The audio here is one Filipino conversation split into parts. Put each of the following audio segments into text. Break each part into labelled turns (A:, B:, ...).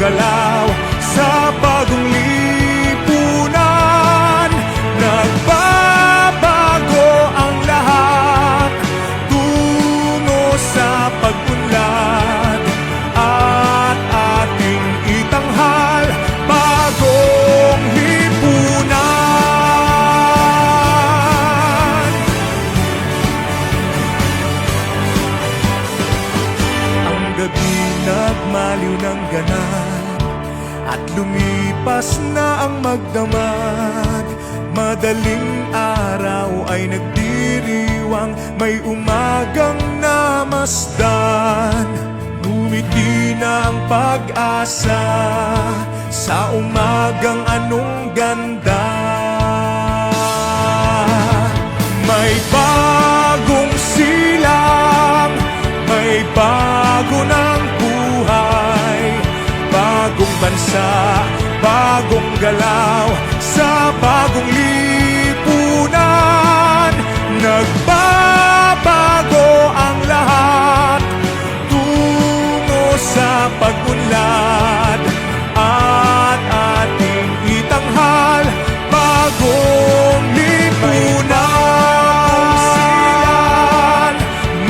A: galaw sa bagong lipunan. Nagbabago ang lahat tungo sa pag-unlad at ating itanghal bagong lipunan. Ang gabi nagmaliw ng ganap at lumipas na ang magdamag. Madaling araw ay nagdiriwang, may umagang namasdan. Ngumiti na ang pag-asa sa umagang anong ganda. May bagong silang, may bago ng buhay, bagong bansa, bagong galaw sa bagong lipunan. Nagbabago ang lahat tungo sa pag-unlad at ating itanghal bagong lipunan.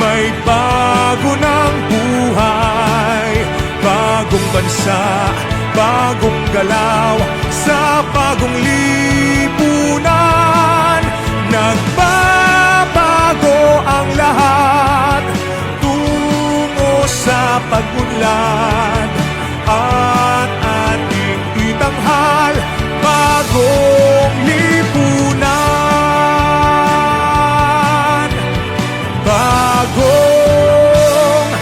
A: May bago ng buhay, bagong bansa, bagong galaw sa bagong lipunan. Nagbabago ang lahat tungo sa pag-unlad at ating itanghal bagong lipunan. Bagong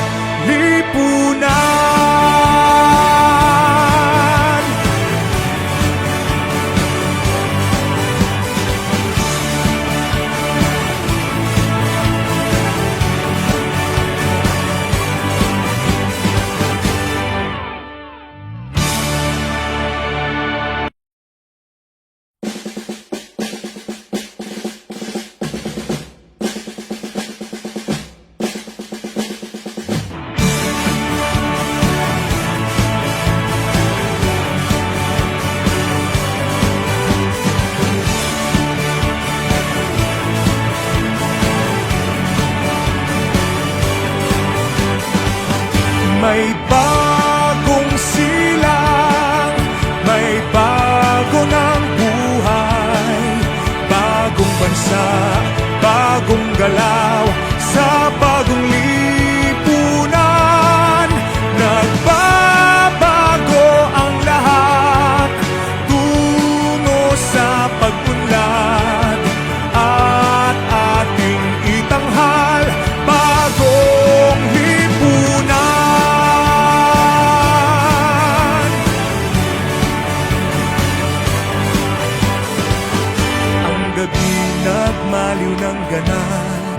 A: lipunan. May bagong silang, may bago ng buhay, bagong bansa, bagong galaw sa bagong lipunan. Nagbabago ang lahat tungo sa pag-unlad at ating itanghal bagong lipunan. Nagmaliw ng ganap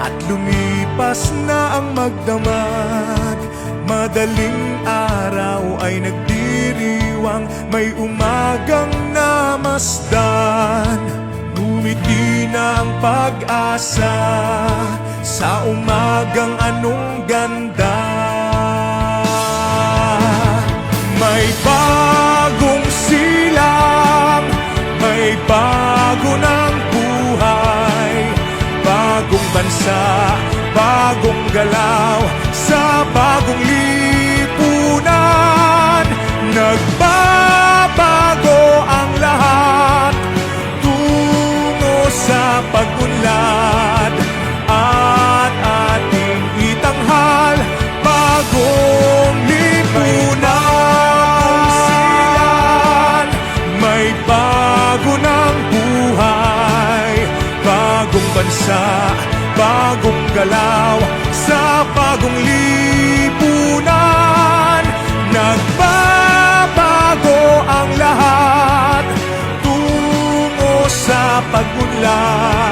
A: at lumipas na ang magdamag. Madaling araw ay nagdiriwang, may umagang namasdan. Ngumiti na ang pag-asa sa umagang anong ganda. May bagong silang, may bago ng buhay, bagong bansa, bagong galaw sa bagong lipunan. Nagbabago ang lahat tungo sa pag-unlad at ating itanghal bagong lipunan. May bago ng buhay, bagong bansa, bagong galaw sa bagong lipunan. Nagbabago ang lahat tungo sa pag-unlad